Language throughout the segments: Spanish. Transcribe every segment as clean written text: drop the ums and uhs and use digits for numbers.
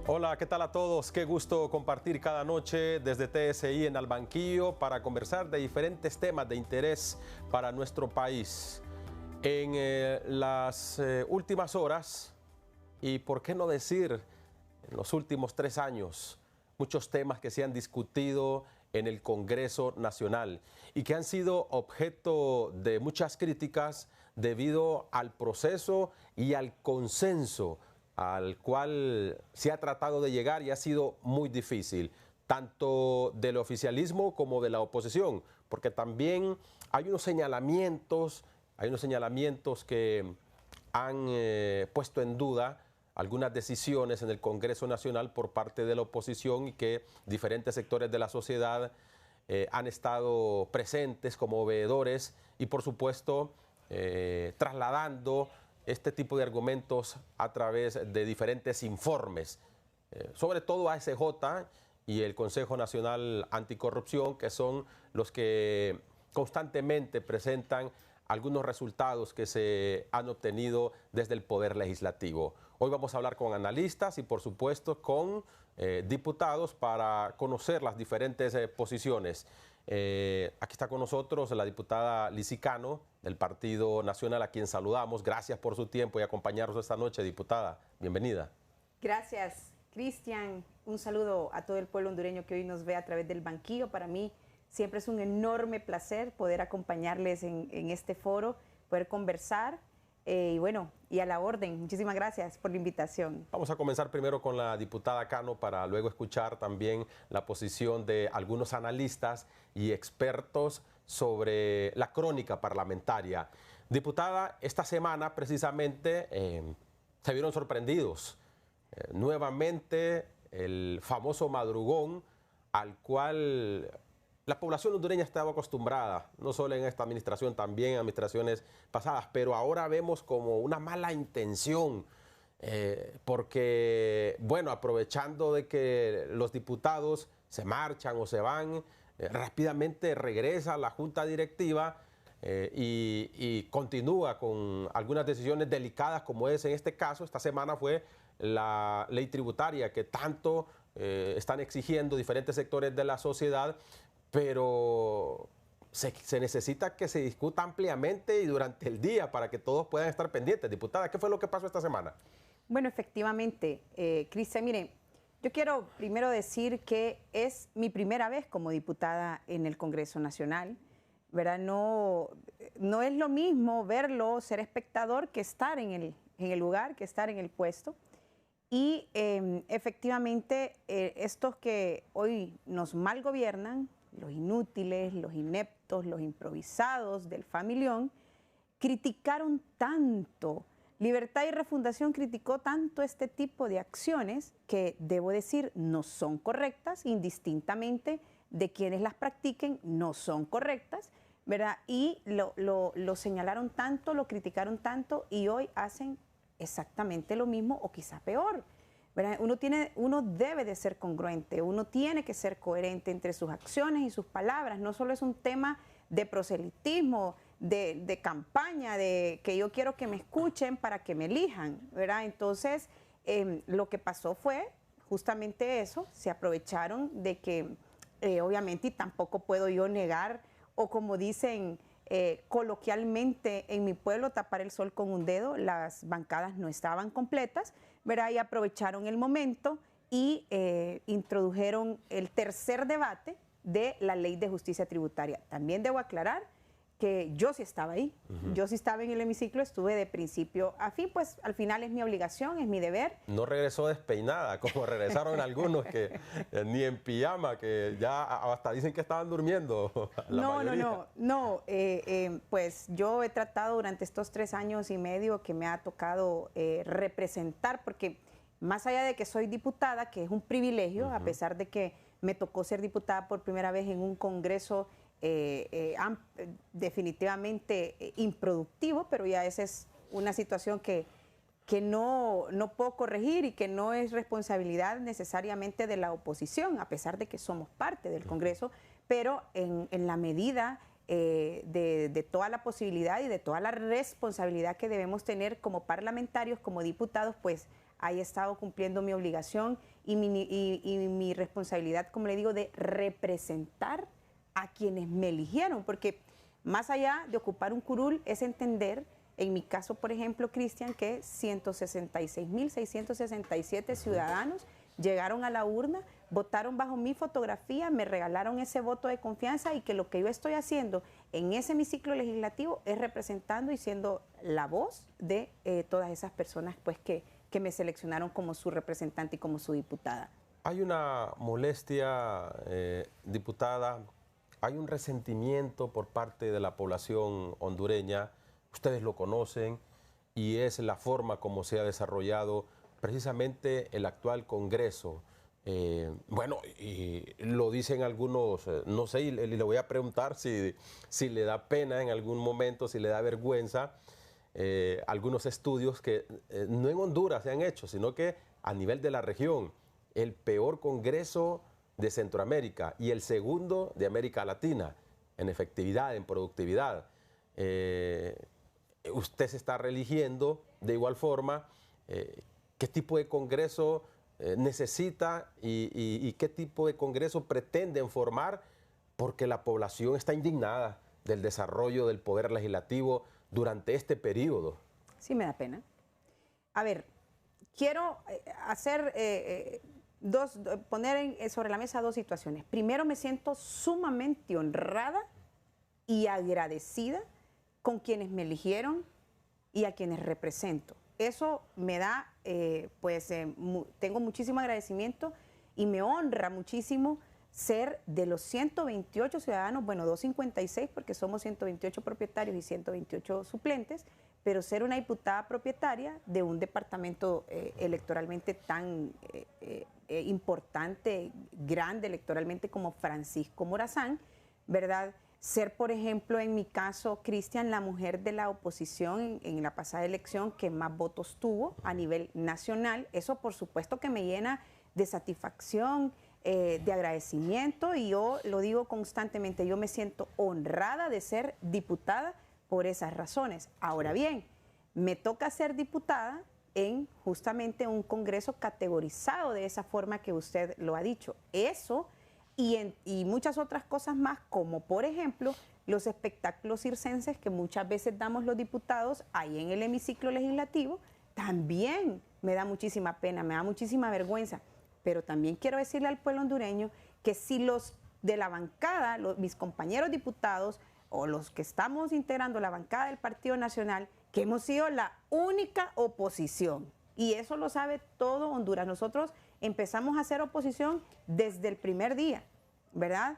Hola, ¿qué tal a todos? Qué gusto compartir cada noche desde TSI en Al Banquillo para conversar de diferentes temas de interés para nuestro país. En las últimas horas, y por qué no decir en los últimos 3 años, muchos temas que se han discutido en el Congreso Nacional y que han sido objeto de muchas críticas debido al proceso y al consenso al cual se ha tratado de llegar y ha sido muy difícil, tanto del oficialismo como de la oposición, porque también hay unos señalamientos que han puesto en duda algunas decisiones en el Congreso Nacional por parte de la oposición y que diferentes sectores de la sociedad han estado presentes como veedores y por supuesto trasladando este tipo de argumentos a través de diferentes informes, sobre todo ASJ y el Consejo Nacional Anticorrupción, que son los que constantemente presentan algunos resultados que se han obtenido desde el Poder Legislativo. Hoy vamos a hablar con analistas y por supuesto con diputados para conocer las diferentes posiciones. Aquí está con nosotros la diputada Lizy Cano del Partido Nacional, a quien saludamos. Gracias por su tiempo y acompañarnos esta noche, diputada. Bienvenida. Gracias, Cristian. Un saludo a todo el pueblo hondureño que hoy nos ve a través del banquillo. Para mí siempre es un enorme placer poder acompañarles en este foro, poder conversar y bueno, y a la orden. Muchísimas gracias por la invitación. Vamos a comenzar primero con la diputada Cano para luego escuchar también la posición de algunos analistas y expertos sobre la crónica parlamentaria. Diputada, esta semana precisamente se vieron sorprendidos. Nuevamente el famoso madrugón al cual la población hondureña estaba acostumbrada, no solo en esta administración, también en administraciones pasadas, pero ahora vemos como una mala intención, porque, bueno, aprovechando de que los diputados se marchan o se van, rápidamente regresa a la junta directiva y continúa con algunas decisiones delicadas como es en este caso. Esta semana fue la ley tributaria que tanto están exigiendo diferentes sectores de la sociedad, pero se necesita que se discuta ampliamente y durante el día para que todos puedan estar pendientes. Diputada, ¿qué fue lo que pasó esta semana? Bueno, efectivamente, Cristian, mire, yo quiero primero decir que es mi primera vez como diputada en el Congreso Nacional, ¿verdad? No es lo mismo verlo, ser espectador, que estar en el lugar, que estar en el puesto. Y efectivamente, estos que hoy nos mal gobiernan, los inútiles, los ineptos, los improvisados del familión, criticaron tanto, Libertad y Refundación criticó tanto este tipo de acciones que, debo decir, no son correctas, indistintamente de quienes las practiquen, no son correctas, ¿verdad? Y lo señalaron tanto, lo criticaron tanto y hoy hacen exactamente lo mismo o quizá peor, ¿verdad? Uno debe de ser congruente, uno tiene que ser coherente entre sus acciones y sus palabras. No solo es un tema de proselitismo, de campaña, de que yo quiero que me escuchen para que me elijan, ¿verdad? Entonces, lo que pasó fue justamente eso, se aprovecharon de que, obviamente, y tampoco puedo yo negar, o como dicen coloquialmente en mi pueblo, tapar el sol con un dedo, las bancadas no estaban completas, ¿verdad? Y aprovecharon el momento y introdujeron el tercer debate de la Ley de Justicia Tributaria. También debo aclarar que yo sí estaba ahí, yo sí estaba en el hemiciclo, estuve de principio a fin, pues al final es mi obligación, es mi deber. No regresó despeinada, como regresaron algunos que ni en pijama, que ya hasta dicen que estaban durmiendo. No, pues yo he tratado durante estos 3 años y medio que me ha tocado representar, porque más allá de que soy diputada, que es un privilegio, a pesar de que me tocó ser diputada por primera vez en un congreso definitivamente improductivo, pero ya esa es una situación que no puedo corregir y que no es responsabilidad necesariamente de la oposición, a pesar de que somos parte del Congreso, pero en la medida de toda la posibilidad y de toda la responsabilidad que debemos tener como parlamentarios, como diputados, pues ahí he estado cumpliendo mi obligación y mi responsabilidad, como le digo, de representar a quienes me eligieron, porque más allá de ocupar un curul es entender, en mi caso, por ejemplo, Cristian, que 166.667 ciudadanos llegaron a la urna, votaron bajo mi fotografía, me regalaron ese voto de confianza y que lo que yo estoy haciendo en ese hemiciclo legislativo es representando y siendo la voz de todas esas personas pues, que me seleccionaron como su representante y como su diputada. Hay una molestia, diputada, hay un resentimiento por parte de la población hondureña, ustedes lo conocen, y es la forma como se ha desarrollado precisamente el actual Congreso. Bueno, y lo dicen algunos, no sé, y le voy a preguntar si le da pena en algún momento, si le da vergüenza, algunos estudios que no en Honduras se han hecho, sino que a nivel de la región, el peor Congreso de Centroamérica y el segundo de América Latina en efectividad, en productividad. Usted se está reeligiendo de igual forma. ¿Qué tipo de Congreso necesita y qué tipo de Congreso pretenden formar? Porque la población está indignada del desarrollo del poder legislativo durante este periodo. Sí, me da pena. A ver, quiero poner sobre la mesa dos situaciones. Primero, me siento sumamente honrada y agradecida con quienes me eligieron y a quienes represento. Eso me da, tengo muchísimo agradecimiento y me honra muchísimo ser de los 128 ciudadanos, bueno, 256 porque somos 128 propietarios y 128 suplentes, pero ser una diputada propietaria de un departamento electoralmente tan importante, grande electoralmente como Francisco Morazán, ¿verdad? Ser, por ejemplo, en mi caso, Cristian, la mujer de la oposición en la pasada elección que más votos tuvo a nivel nacional, eso por supuesto que me llena de satisfacción, de agradecimiento, y yo lo digo constantemente, yo me siento honrada de ser diputada por esas razones. Ahora bien, me toca ser diputada en justamente un Congreso categorizado de esa forma que usted lo ha dicho. Eso y muchas otras cosas más, como por ejemplo los espectáculos circenses que muchas veces damos los diputados ahí en el hemiciclo legislativo, también me da muchísima pena, me da muchísima vergüenza. Pero también quiero decirle al pueblo hondureño que si los de la bancada, mis compañeros diputados o los que estamos integrando la bancada del Partido Nacional, que hemos sido la única oposición, y eso lo sabe todo Honduras. Nosotros empezamos a hacer oposición desde el primer día, ¿verdad?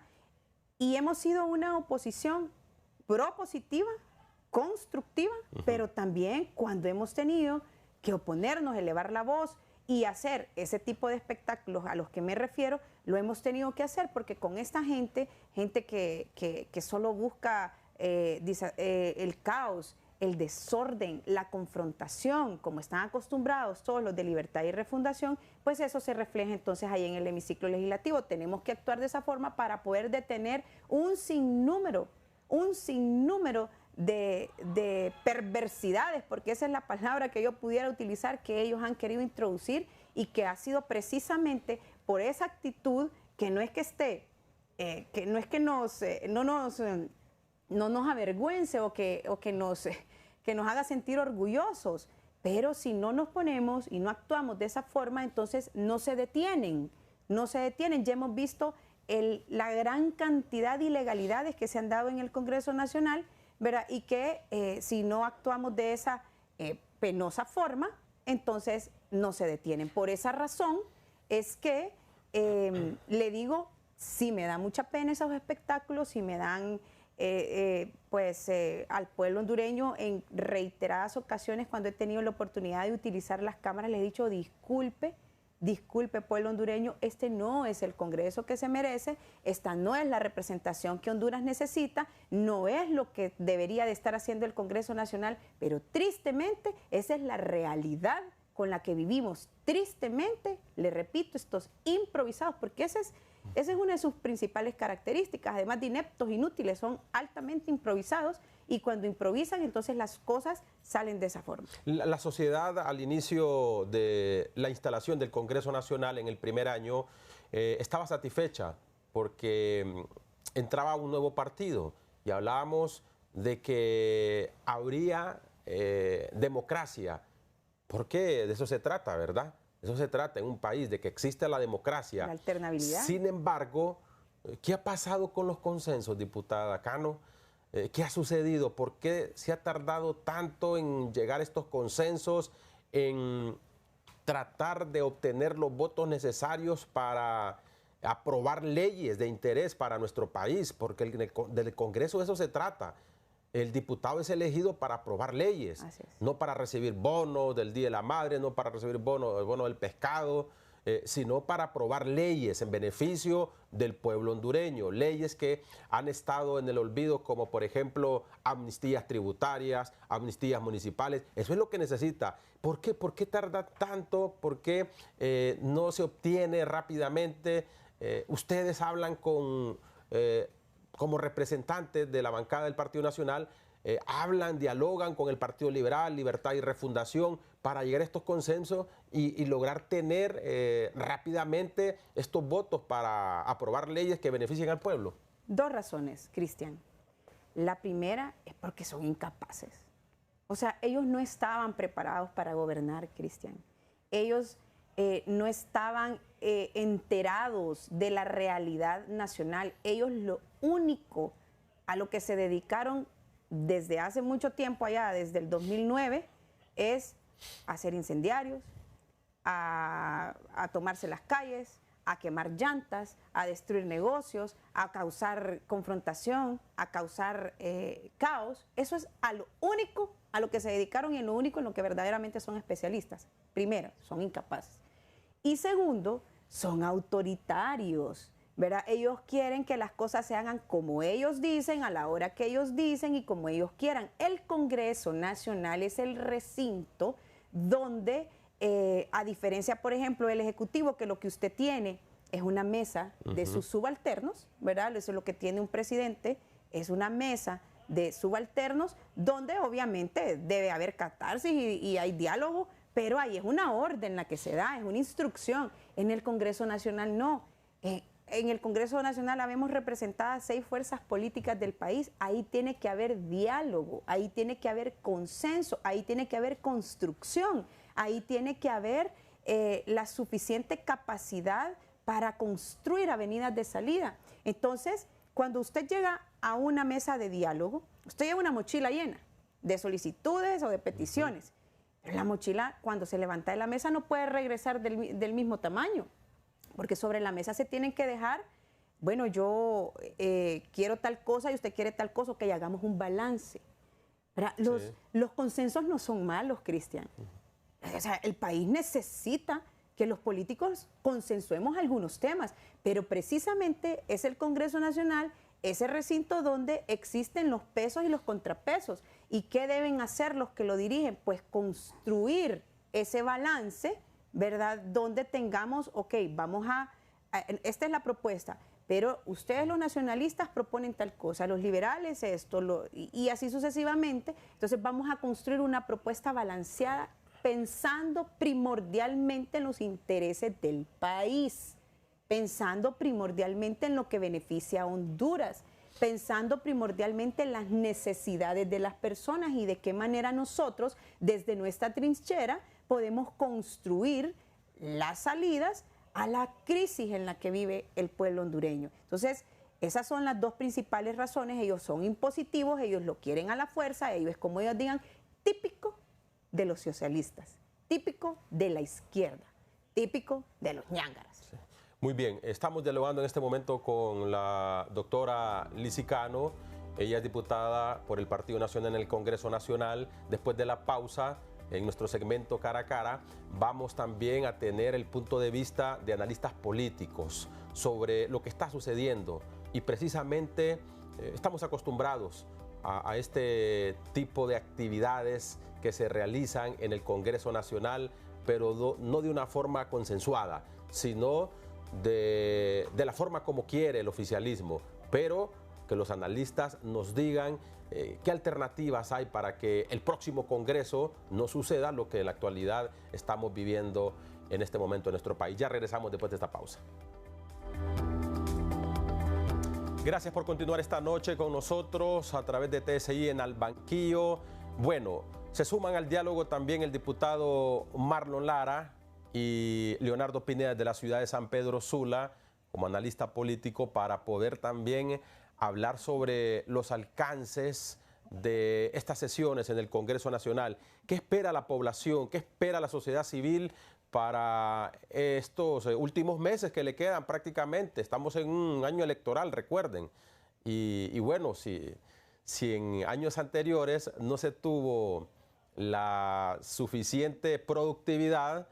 Y hemos sido una oposición propositiva, constructiva, pero también cuando hemos tenido que oponernos, elevar la voz y hacer ese tipo de espectáculos a los que me refiero, lo hemos tenido que hacer porque con esta gente que solo busca el caos, el desorden, la confrontación, como están acostumbrados todos los de Libertad y Refundación, pues eso se refleja entonces ahí en el hemiciclo legislativo. Tenemos que actuar de esa forma para poder detener un sinnúmero de perversidades, porque esa es la palabra que yo pudiera utilizar, que ellos han querido introducir y que ha sido precisamente por esa actitud que no es que esté, que no es que no nos avergüence o que nos haga sentir orgullosos, pero si no nos ponemos y no actuamos de esa forma, entonces no se detienen. Ya hemos visto la gran cantidad de ilegalidades que se han dado en el Congreso Nacional, ¿verdad? Y que si no actuamos de esa penosa forma, entonces no se detienen. Por esa razón es que le digo, sí me da mucha pena esos espectáculos, sí me dan al pueblo hondureño en reiteradas ocasiones cuando he tenido la oportunidad de utilizar las cámaras, les he dicho disculpe pueblo hondureño, este no es el Congreso que se merece, esta no es la representación que Honduras necesita, no es lo que debería de estar haciendo el Congreso Nacional, pero tristemente esa es la realidad con la que vivimos. Tristemente, le repito, estos improvisados, porque esa es una de sus principales características, además de ineptos, inútiles, son altamente improvisados y cuando improvisan, entonces las cosas salen de esa forma. La sociedad al inicio de la instalación del Congreso Nacional en el primer año estaba satisfecha porque entraba un nuevo partido y hablábamos de que habría democracia. ¿Por qué? De eso se trata, ¿verdad? De eso se trata en un país, de que existe la democracia. La alternabilidad. Sin embargo, ¿qué ha pasado con los consensos, diputada Cano? ¿Qué ha sucedido? ¿Por qué se ha tardado tanto en llegar a estos consensos, en tratar de obtener los votos necesarios para aprobar leyes de interés para nuestro país? Porque del Congreso de eso se trata. El diputado es elegido para aprobar leyes, no para recibir bonos del Día de la Madre, no para recibir el bono del pescado, sino para aprobar leyes en beneficio del pueblo hondureño, leyes que han estado en el olvido, como por ejemplo amnistías tributarias, amnistías municipales. Eso es lo que necesita. ¿Por qué? ¿Por qué tarda tanto? ¿Por qué no se obtiene rápidamente? Ustedes hablan con... como representantes de la bancada del Partido Nacional, hablan, dialogan con el Partido Liberal, Libertad y Refundación para llegar a estos consensos y lograr tener rápidamente estos votos para aprobar leyes que beneficien al pueblo. Dos razones, Cristian. La primera es porque son incapaces. O sea, ellos no estaban preparados para gobernar, Cristian. Ellos no estaban enterados de la realidad nacional. Ellos lo único a lo que se dedicaron desde hace mucho tiempo allá, desde el 2009, es a hacer incendiarios, a tomarse las calles, a quemar llantas, a destruir negocios, a causar confrontación, a causar caos. Eso es a lo único a lo que se dedicaron y en lo único en lo que verdaderamente son especialistas. Primero, son incapaces. Y segundo, son autoritarios, ¿verdad? Ellos quieren que las cosas se hagan como ellos dicen, a la hora que ellos dicen y como ellos quieran. El Congreso Nacional es el recinto donde, a diferencia, por ejemplo, del Ejecutivo, que lo que usted tiene es una mesa de sus subalternos, ¿verdad? Eso es lo que tiene un presidente, es una mesa de subalternos donde obviamente debe haber catarsis y hay diálogo, pero ahí es una orden la que se da, es una instrucción. En el Congreso Nacional no. En el Congreso Nacional habemos representadas 6 fuerzas políticas del país. Ahí tiene que haber diálogo, ahí tiene que haber consenso, ahí tiene que haber construcción, ahí tiene que haber la suficiente capacidad para construir avenidas de salida. Entonces, cuando usted llega a una mesa de diálogo, usted lleva una mochila llena de solicitudes o de peticiones. La mochila, cuando se levanta de la mesa, no puede regresar del mismo tamaño, porque sobre la mesa se tienen que dejar, bueno, yo quiero tal cosa y usted quiere tal cosa, que hagamos un balance. Los consensos no son malos, Cristian. O sea, el país necesita que los políticos consensuemos algunos temas, pero precisamente es el Congreso Nacional ese recinto donde existen los pesos y los contrapesos. ¿Y qué deben hacer los que lo dirigen? Pues construir ese balance, ¿verdad? Donde tengamos, ok, esta es la propuesta, pero ustedes los nacionalistas proponen tal cosa, los liberales esto, y así sucesivamente. Entonces vamos a construir una propuesta balanceada pensando primordialmente en los intereses del país, pensando primordialmente en lo que beneficia a Honduras, pensando primordialmente en las necesidades de las personas y de qué manera nosotros, desde nuestra trinchera, podemos construir las salidas a la crisis en la que vive el pueblo hondureño. Entonces, esas son las dos principales razones. Ellos son impositivos, ellos lo quieren a la fuerza, ellos es como ellos digan, típico de los socialistas, típico de la izquierda, típico de los ñángaras. Sí. Muy bien, estamos dialogando en este momento con la doctora Lizy Cano. Ella es diputada por el Partido Nacional en el Congreso Nacional. Después de la pausa, en nuestro segmento Cara a Cara, vamos también a tener el punto de vista de analistas políticos sobre lo que está sucediendo. Y precisamente estamos acostumbrados a este tipo de actividades que se realizan en el Congreso Nacional pero no de una forma consensuada, sino de la forma como quiere el oficialismo, pero que los analistas nos digan qué alternativas hay para que el próximo Congreso no suceda lo que en la actualidad estamos viviendo en este momento en nuestro país. Ya regresamos después de esta pausa. Gracias por continuar esta noche con nosotros a través de TSI en Al Banquillo. Bueno, se suman al diálogo también el diputado Marlon Lara y Leonardo Pineda de la ciudad de San Pedro Sula como analista político para poder también hablar sobre los alcances de estas sesiones en el Congreso Nacional. ¿Qué espera la población? ¿Qué espera la sociedad civil para estos últimos meses que le quedan prácticamente? Estamos en un año electoral, recuerden. Y bueno, si en años anteriores no se tuvo la suficiente productividad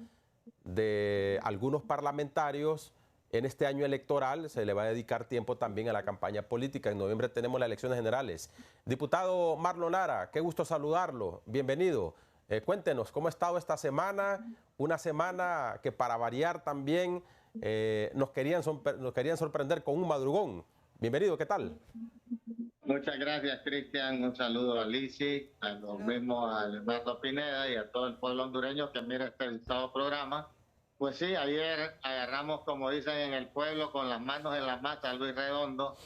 de algunos parlamentarios, en este año electoral se le va a dedicar tiempo también a la campaña política. En noviembre tenemos las elecciones generales. Diputado Marlon Lara, qué gusto saludarlo. Bienvenido. Cuéntenos, ¿cómo ha estado esta semana? Una semana que para variar también nos querían sorprender con un madrugón. Bienvenido, ¿qué tal? Muchas gracias, Cristian. Un saludo a Lisi, a los mismos, a Leonardo Pineda y a todo el pueblo hondureño que mira este estado programa. Pues sí, ayer agarramos, como dicen en el pueblo, con las manos en la masa a Luis Redondo,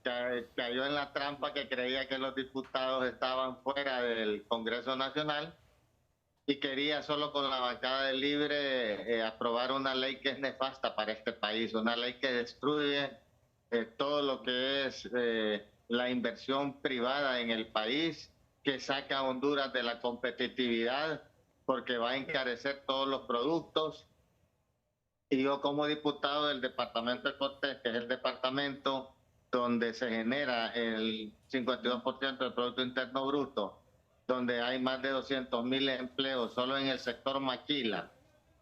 que cayó en la trampa que creía que los diputados estaban fuera del Congreso Nacional y quería solo con la bancada de Libre aprobar una ley que es nefasta para este país, una ley que destruye todo lo que es la inversión privada en el país, que saca a Honduras de la competitividad porque va a encarecer todos los productos. Y yo como diputado del departamento de Cortés, que es el departamento donde se genera el 52% del Producto Interno Bruto, donde hay más de 200,000 empleos solo en el sector maquila,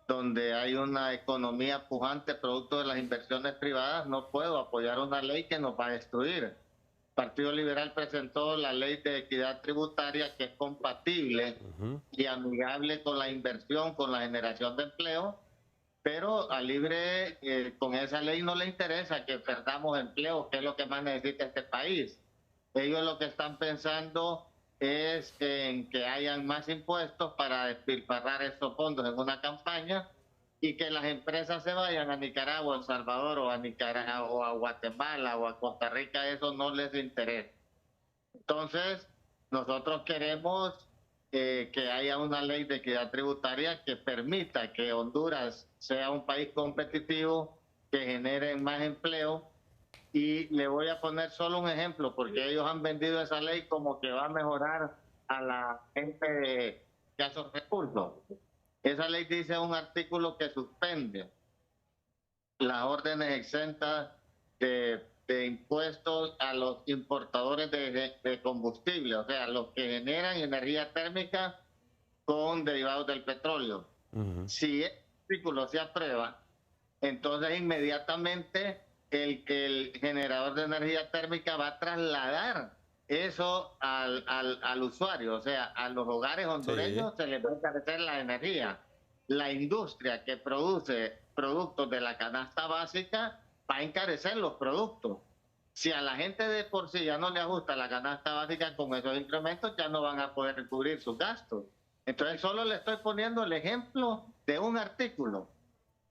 donde hay una economía pujante producto de las inversiones privadas, no puedo apoyar una ley que nos va a destruir. El Partido Liberal presentó la ley de equidad tributaria que es compatible y amigable con la inversión, con la generación de empleo, pero a Libre con esa ley no le interesa que perdamos empleo, que es lo que más necesita este país. Ellos lo que están pensando es en que hayan más impuestos para despilfarrar estos fondos en una campaña y que las empresas se vayan a Nicaragua, a El Salvador o a Nicaragua o a Guatemala o a Costa Rica. Eso no les interesa. Entonces, nosotros queremos que haya una ley de equidad tributaria que permita que Honduras sea un país competitivo, que genere más empleo. Y le voy a poner solo un ejemplo, porque ellos han vendido esa ley como que va a mejorar a la gente de escasos recursos. Esa ley dice un artículo que suspende las órdenes exentas de impuestos a los importadores de combustible, o sea, los que generan energía térmica con derivados del petróleo. Si el artículo se aprueba, entonces inmediatamente el generador de energía térmica va a trasladar eso al usuario, o sea, a los hogares hondureños se les va a encarecer la energía. La industria que produce productos de la canasta básica va a encarecer los productos. Si a la gente de por sí ya no le ajusta la canasta básica, con esos incrementos ya no van a poder cubrir sus gastos. Entonces solo le estoy poniendo el ejemplo de un artículo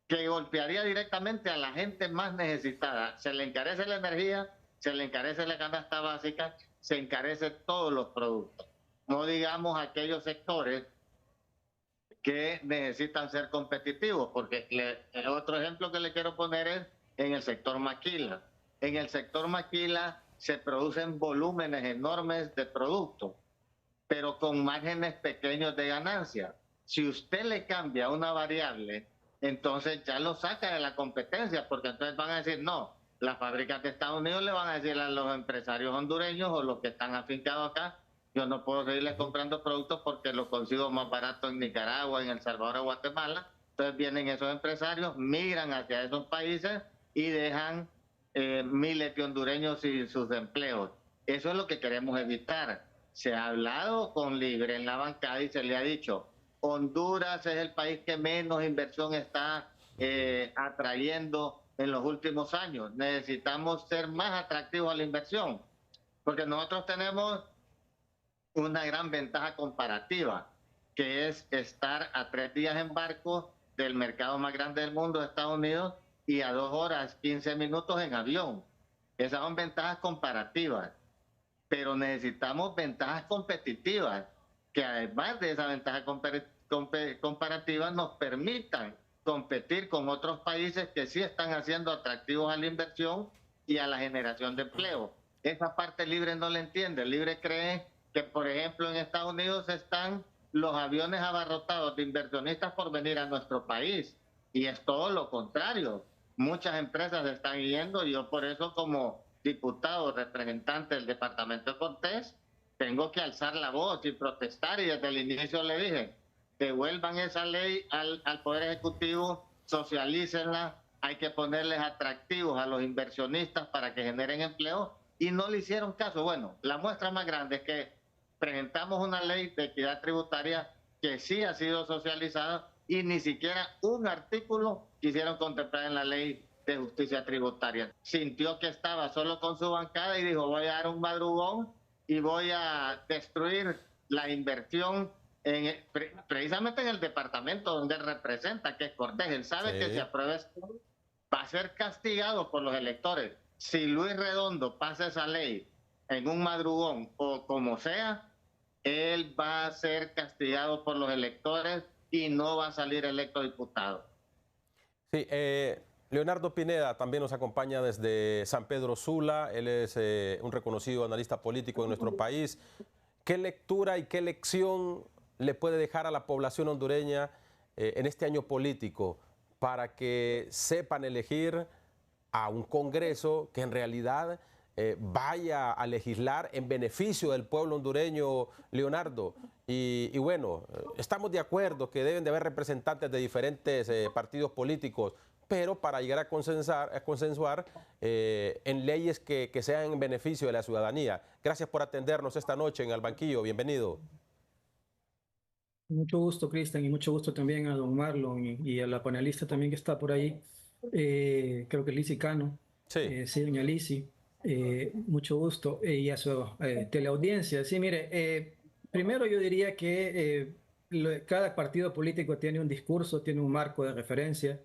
que golpearía directamente a la gente más necesitada. Se le encarece la energía, se le encarece la canasta básica, se encarece todos los productos. No digamos aquellos sectores que necesitan ser competitivos, porque el otro ejemplo que le quiero poner es en el sector maquila. En el sector maquila se producen volúmenes enormes de productos, pero con márgenes pequeños de ganancia. Si usted le cambia una variable, entonces ya lo saca de la competencia, porque entonces van a decir, no, las fábricas de Estados Unidos le van a decir a los empresarios hondureños o los que están afincados acá, yo no puedo seguirles comprando productos porque los consigo más barato en Nicaragua, en El Salvador o Guatemala. Entonces vienen esos empresarios, migran hacia esos países y dejan miles de hondureños sin sus empleos. Eso es lo que queremos evitar. Se ha hablado con Libre en la bancada y se le ha dicho, Honduras es el país que menos inversión está atrayendo en los últimos años. Necesitamos ser más atractivos a la inversión, porque nosotros tenemos una gran ventaja comparativa, que es estar a 3 días en barco del mercado más grande del mundo, Estados Unidos, y a 2 horas, 15 minutos en avión. Esas son ventajas comparativas, pero necesitamos ventajas competitivas, que además de esa ventaja comparativa nos permitan competir con otros países que sí están haciendo atractivos a la inversión y a la generación de empleo. Esa parte Libre no la entiende. Libre cree que, por ejemplo, en Estados Unidos están los aviones abarrotados de inversionistas por venir a nuestro país, y es todo lo contrario. Muchas empresas están yendo, y yo por eso, como diputado representante del departamento de Cortés, tengo que alzar la voz y protestar, y desde el inicio le dije, devuelvan esa ley al Poder Ejecutivo, socialícenla, hay que ponerles atractivos a los inversionistas para que generen empleo, y no le hicieron caso. Bueno, la muestra más grande es que presentamos una ley de equidad tributaria que sí ha sido socializada, y ni siquiera un artículo quisieron contemplar en la ley de justicia tributaria. Sintió que estaba solo con su bancada y dijo, voy a dar un madrugón y voy a destruir la inversión precisamente en el departamento donde él representa, que es Cortés. Él sabe que si aprueba esto va a ser castigado por los electores. Si Luis Redondo pasa esa ley en un madrugón o como sea, él va a ser castigado por los electores y no va a salir electo diputado. Sí, Leonardo Pineda también nos acompaña desde San Pedro Sula. Él es un reconocido analista político en nuestro país. ¿Qué lectura y qué lección le puede dejar a la población hondureña en este año político para que sepan elegir a un Congreso que en realidad vaya a legislar en beneficio del pueblo hondureño, Leonardo? Y bueno, estamos de acuerdo que deben de haber representantes de diferentes partidos políticos, pero para llegar a consensuar en leyes que sean en beneficio de la ciudadanía. Gracias por atendernos esta noche en Al Banquillo. Bienvenido. Mucho gusto, Cristian, y mucho gusto también a don Marlon y a la panelista también que está por ahí. Creo que Lizzy Cano. Sí. Sí, doña Lizzy. Mucho gusto. Y a su teleaudiencia. Sí, mire, primero yo diría que cada partido político tiene un discurso, tiene un marco de referencia,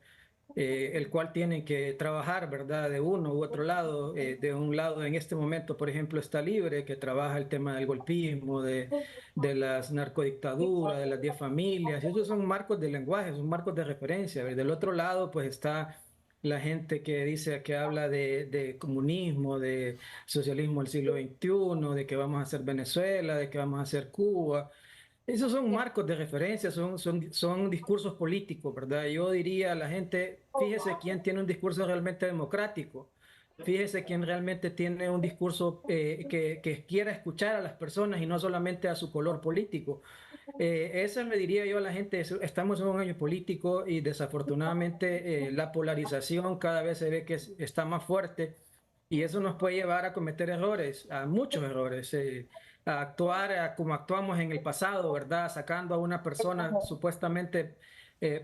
el cual tienen que trabajar, ¿verdad?, de uno u otro lado. De un lado, en este momento, por ejemplo, está Libre, que trabaja el tema del golpismo, de las narcodictaduras, de las 10 familias. Esos son marcos de lenguaje, son marcos de referencia. Del otro lado, pues está la gente que dice, que habla de comunismo, de socialismo del siglo XXI, de que vamos a hacer Venezuela, de que vamos a hacer Cuba. Esos son marcos de referencia, son discursos políticos, ¿verdad? Yo diría a la gente, fíjese quién tiene un discurso realmente democrático, fíjese quién realmente tiene un discurso que quiera escuchar a las personas y no solamente a su color político. Eso le diría yo a la gente. Estamos en un año político y desafortunadamente la polarización cada vez se ve que está más fuerte, y eso nos puede llevar a cometer errores, a muchos errores. A actuar como actuamos en el pasado, ¿verdad? Sacando a una persona supuestamente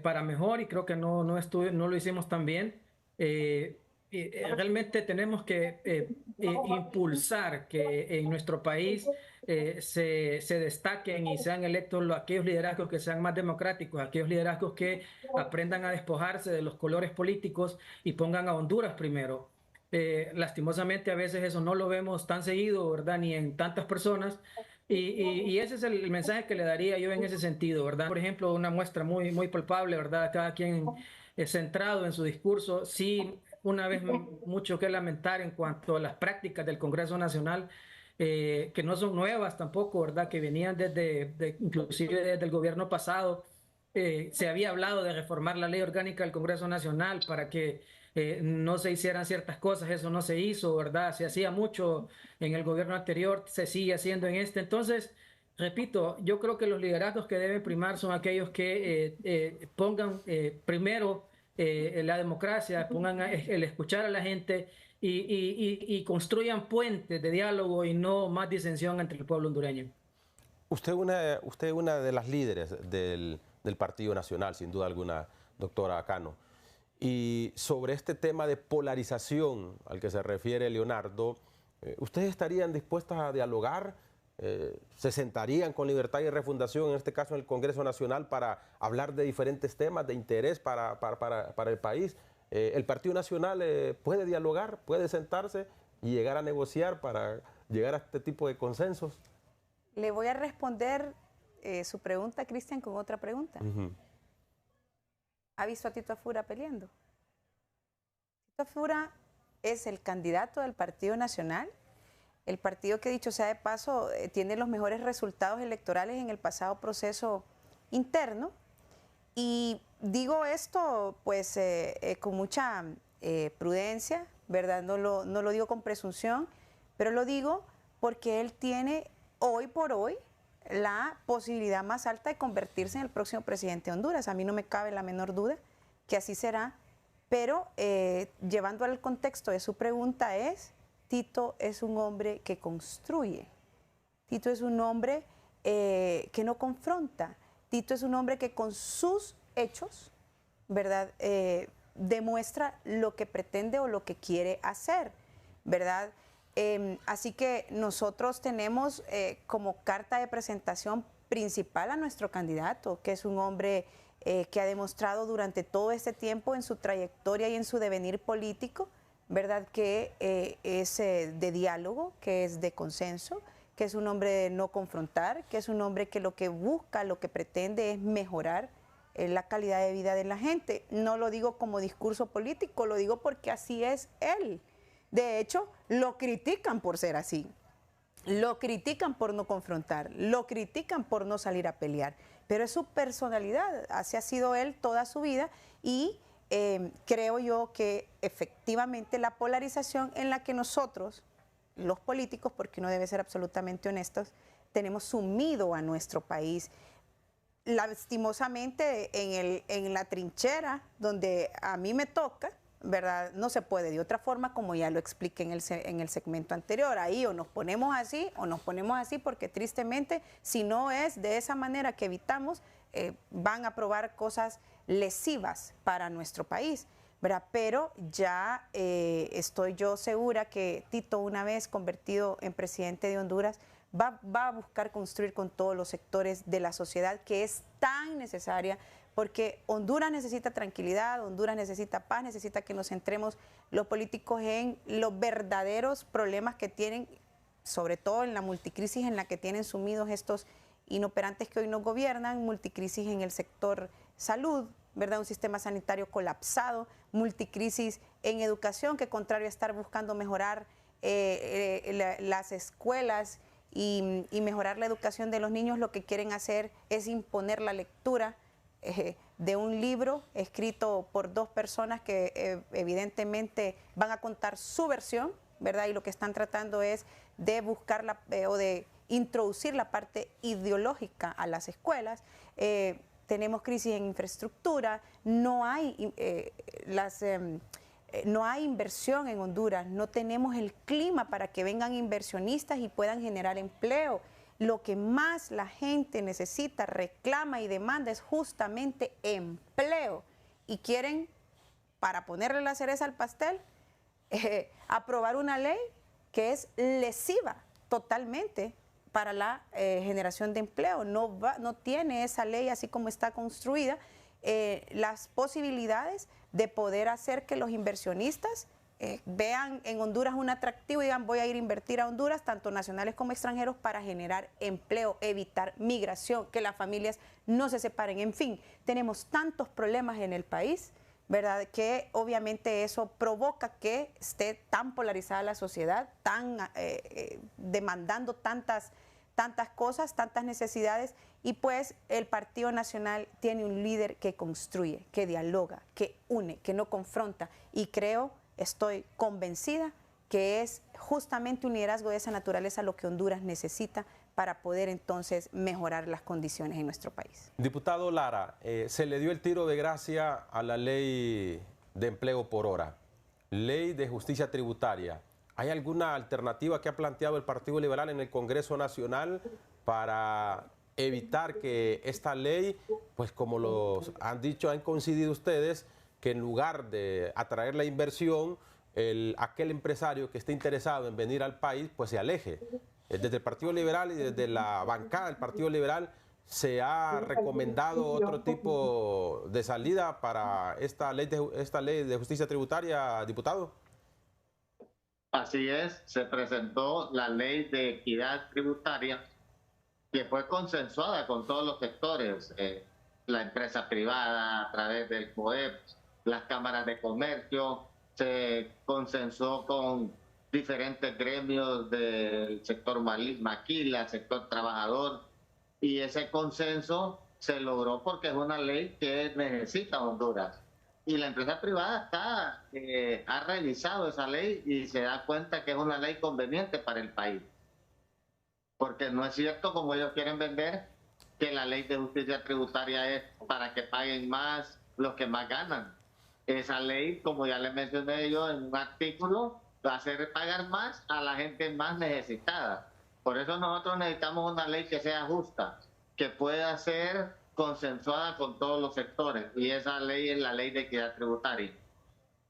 para mejor, y creo que no lo hicimos tan bien. Realmente tenemos que impulsar que en nuestro país se destaquen y sean electos aquellos liderazgos que sean más democráticos, aquellos liderazgos que aprendan a despojarse de los colores políticos y pongan a Honduras primero. Lastimosamente a veces eso no lo vemos tan seguido, ¿verdad?, ni en tantas personas, y ese es el mensaje que le daría yo en ese sentido, ¿verdad? Por ejemplo, una muestra muy, muy palpable, ¿verdad? Cada quien es centrado en su discurso. Sí, una vez mucho que lamentar en cuanto a las prácticas del Congreso Nacional, que no son nuevas tampoco, ¿verdad?, que venían inclusive desde el gobierno pasado. Se había hablado de reformar la ley orgánica del Congreso Nacional para que no se hicieran ciertas cosas. Eso no se hizo, ¿verdad? Se hacía mucho en el gobierno anterior, se sigue haciendo en este. Entonces, repito, yo creo que los liderazgos que deben primar son aquellos que pongan primero la democracia, pongan el escuchar a la gente y construyan puentes de diálogo y no más disensión entre el pueblo hondureño. Usted es una de las líderes del Partido Nacional, sin duda alguna, doctora Cano. Y sobre este tema de polarización al que se refiere Leonardo, ¿ustedes estarían dispuestas a dialogar? ¿Se sentarían con Libertad y Refundación, en este caso en el Congreso Nacional, para hablar de diferentes temas de interés para el país? ¿El Partido Nacional puede dialogar, puede sentarse y llegar a negociar para llegar a este tipo de consensos? Le voy a responder su pregunta, Cristian, con otra pregunta. ¿Ha visto a Tito Afura peleando? Tito Afura es el candidato del Partido Nacional, el partido que, dicho sea de paso, tiene los mejores resultados electorales en el pasado proceso interno. Y digo esto pues con mucha prudencia, ¿verdad? No lo digo con presunción, pero lo digo porque él tiene hoy por hoy la posibilidad más alta de convertirse en el próximo presidente de Honduras. A mí no me cabe la menor duda que así será, pero llevando al contexto de su pregunta Tito es un hombre que construye, Tito es un hombre que no confronta, Tito es un hombre que con sus hechos, ¿verdad?, demuestra lo que pretende o lo que quiere hacer, ¿verdad? Así que nosotros tenemos como carta de presentación principal a nuestro candidato, que es un hombre que ha demostrado durante todo este tiempo en su trayectoria y en su devenir político, ¿verdad?, que es de diálogo, que es de consenso, que es un hombre de no confrontar, que es un hombre que lo que busca, lo que pretende es mejorar la calidad de vida de la gente. No lo digo como discurso político, lo digo porque así es él. De hecho, lo critican por ser así, lo critican por no confrontar, lo critican por no salir a pelear, pero es su personalidad, así ha sido él toda su vida y creo yo que efectivamente la polarización en la que nosotros, los políticos, porque uno debe ser absolutamente honestos, tenemos sumido a nuestro país, lastimosamente en la trinchera donde a mí me toca, ¿verdad? No se puede de otra forma, como ya lo expliqué en el segmento anterior. Ahí o nos ponemos así porque tristemente, si no es de esa manera que evitamos, van a probar cosas lesivas para nuestro país, ¿verdad? Pero ya estoy yo segura que Tito, una vez convertido en presidente de Honduras, va a buscar construir con todos los sectores de la sociedad, que es tan necesaria, porque Honduras necesita tranquilidad, Honduras necesita paz, necesita que nos centremos los políticos en los verdaderos problemas que tienen, sobre todo en la multicrisis en la que tienen sumidos estos inoperantes que hoy nos gobiernan, multicrisis en el sector salud, ¿verdad? Un sistema sanitario colapsado, multicrisis en educación, que contrario a estar buscando mejorar las escuelas y mejorar la educación de los niños, lo que quieren hacer es imponer la lectura de un libro escrito por dos personas que evidentemente van a contar su versión, ¿verdad? Y lo que están tratando es de buscar o de introducir la parte ideológica a las escuelas. Tenemos crisis en infraestructura, no hay inversión en Honduras, no tenemos el clima para que vengan inversionistas y puedan generar empleo. Lo que más la gente necesita, reclama y demanda es justamente empleo. Y quieren, para ponerle la cereza al pastel, aprobar una ley que es lesiva totalmente para la generación de empleo. No tiene esa ley, así como está construida, las posibilidades de poder hacer que los inversionistas vean en Honduras un atractivo y digan voy a ir a invertir a Honduras, tanto nacionales como extranjeros, para generar empleo, evitar migración, que las familias no se separen. En fin, tenemos tantos problemas en el país, ¿verdad?, que obviamente eso provoca que esté tan polarizada la sociedad, tan demandando tantas cosas, tantas necesidades, y pues el Partido Nacional tiene un líder que construye, que dialoga, que une, que no confronta, y estoy convencida que es justamente un liderazgo de esa naturaleza lo que Honduras necesita para poder entonces mejorar las condiciones en nuestro país. Diputado Lara, se le dio el tiro de gracia a la ley de empleo por hora, ley de justicia tributaria. ¿Hay alguna alternativa que ha planteado el Partido Liberal en el Congreso Nacional para evitar que esta ley, pues como los han dicho, han coincidido ustedes, que en lugar de atraer la inversión, aquel empresario que esté interesado en venir al país, pues se aleje? Desde el Partido Liberal y desde la bancada del Partido Liberal se ha recomendado otro tipo de salida para esta ley de justicia tributaria, diputado. Así es, se presentó la ley de equidad tributaria que fue consensuada con todos los sectores, la empresa privada a través del COEP, las cámaras de comercio, se consensuó con diferentes gremios del sector maquila, sector trabajador, y ese consenso se logró porque es una ley que necesita Honduras. Y la empresa privada ha revisado esa ley y se da cuenta que es una ley conveniente para el país. Porque no es cierto, como ellos quieren vender, que la ley de justicia tributaria es para que paguen más los que más ganan. Esa ley, como ya les mencioné yo en un artículo, va a hacer pagar más a la gente más necesitada. Por eso nosotros necesitamos una ley que sea justa, que pueda ser consensuada con todos los sectores, y esa ley es la ley de equidad tributaria.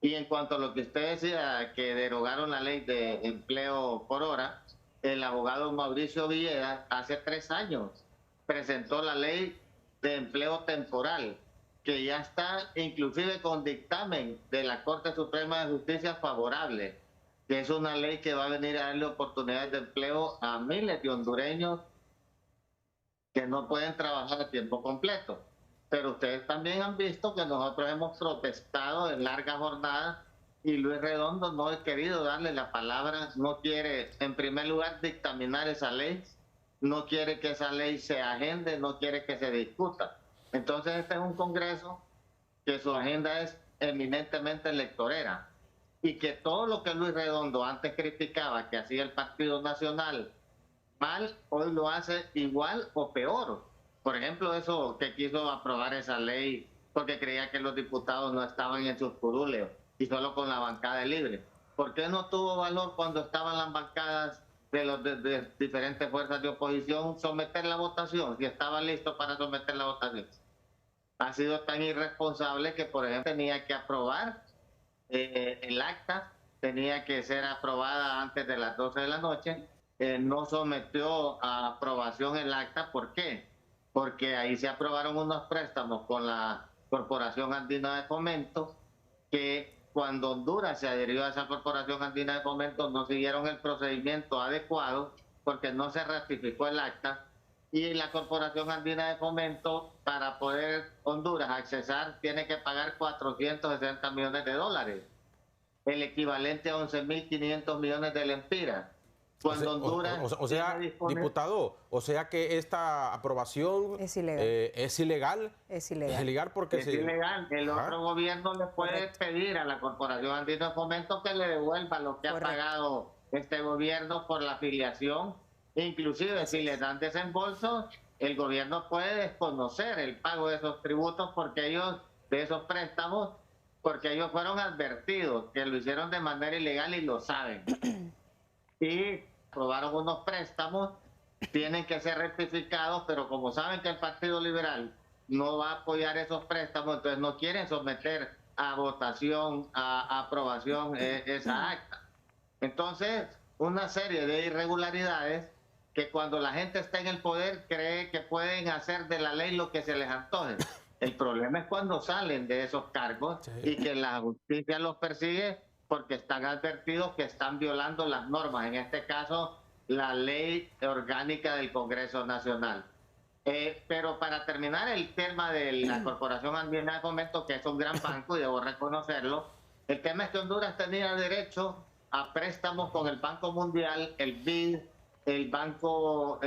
Y en cuanto a lo que usted decía, que derogaron la ley de empleo por hora, el abogado Mauricio Villegas hace 3 años presentó la ley de empleo temporal, que ya está inclusive con dictamen de la Corte Suprema de Justicia favorable, que es una ley que va a venir a darle oportunidades de empleo a miles de hondureños que no pueden trabajar a tiempo completo. Pero ustedes también han visto que nosotros hemos protestado en largas jornadas y Luis Redondo no ha querido darle la palabra, no quiere en primer lugar dictaminar esa ley, no quiere que esa ley se agende, no quiere que se discuta. Entonces este es un Congreso que su agenda es eminentemente electorera y que todo lo que Luis Redondo antes criticaba que hacía el Partido Nacional mal, hoy lo hace igual o peor. Por ejemplo, eso que quiso aprobar esa ley porque creía que los diputados no estaban en sus curules y solo con la bancada libre. ¿Por qué no tuvo valor cuando estaban las bancadas de diferentes fuerzas de oposición someter la votación, si estaba listo para someter la votación? Ha sido tan irresponsable que, por ejemplo, tenía que aprobar el acta, tenía que ser aprobada antes de las 12 de la noche, no sometió a aprobación el acta. ¿Por qué? Porque ahí se aprobaron unos préstamos con la Corporación Andina de Fomento, que cuando Honduras se adhirió a esa Corporación Andina de Fomento no siguieron el procedimiento adecuado porque no se ratificó el acta, y la Corporación Andina de Fomento, para poder Honduras accesar, tiene que pagar 460 millones de dólares, el equivalente a 11.500 millones de lempiras. Cuando Honduras diputado, o sea que esta aprobación es ilegal. Es ilegal. Es ilegal. Es ilegal porque es ilegal. El otro gobierno le puede pedir a la Corporación Andina de Fomento que le devuelva lo que ha pagado este gobierno por la afiliación. Inclusive si le dan desembolso, el gobierno puede desconocer el pago de esos tributos porque ellos, de esos préstamos, porque ellos fueron advertidos que lo hicieron de manera ilegal y lo saben. Y aprobaron unos préstamos, tienen que ser rectificados, pero como saben que el Partido Liberal no va a apoyar esos préstamos, entonces no quieren someter a votación, a aprobación esa acta. Entonces, una serie de irregularidades que cuando la gente está en el poder cree que pueden hacer de la ley lo que se les antoje. El problema es cuando salen de esos cargos y que la justicia los persigue porque están advertidos que están violando las normas, en este caso la ley orgánica del Congreso Nacional. Pero para terminar el tema de la Corporación Andina de Fomento, que es un gran banco y debo reconocerlo, el tema es que Honduras tenía derecho a préstamos con el Banco Mundial, el BID, el Banco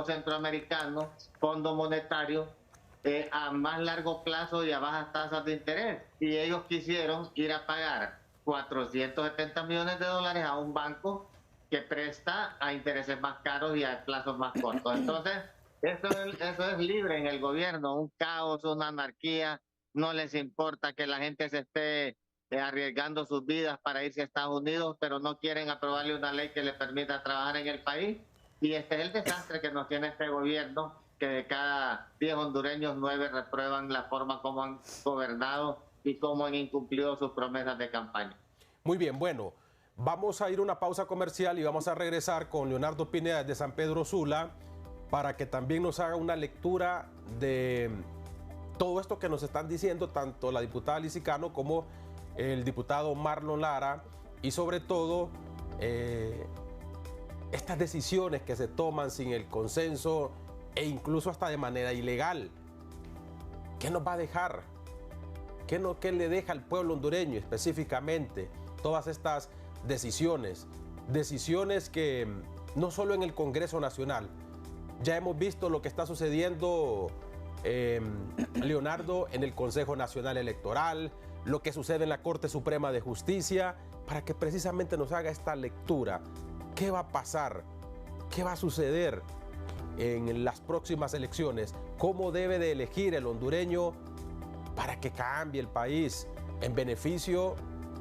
Centroamericano, Fondo Monetario, a más largo plazo y a bajas tasas de interés. Y ellos quisieron ir a pagar 470 millones de dólares a un banco que presta a intereses más caros y a plazos más cortos. Entonces, eso es libre en el gobierno, un caos, una anarquía. No les importa que la gente se esté arriesgando sus vidas para irse a Estados Unidos, pero no quieren aprobarle una ley que le permita trabajar en el país. Y este es el desastre que nos tiene este gobierno, que de cada 10 hondureños, 9 reprueban la forma como han gobernado y cómo han incumplido sus promesas de campaña. Muy bien, bueno, vamos a ir a una pausa comercial y vamos a regresar con Leonardo Pineda de San Pedro Sula para que también nos haga una lectura de todo esto que nos están diciendo tanto la diputada Lizy Cano como el diputado Marlon Lara, y sobre todo estas decisiones que se toman sin el consenso e incluso hasta de manera ilegal. ¿Qué nos va a dejar? ¿Qué le deja al pueblo hondureño específicamente todas estas decisiones? Decisiones que no solo en el Congreso Nacional, ya hemos visto lo que está sucediendo, Leonardo, en el Consejo Nacional Electoral, lo que sucede en la Corte Suprema de Justicia, para que precisamente nos haga esta lectura. ¿Qué va a pasar? ¿Qué va a suceder en las próximas elecciones? ¿Cómo debe de elegir el hondureño para que cambie el país en beneficio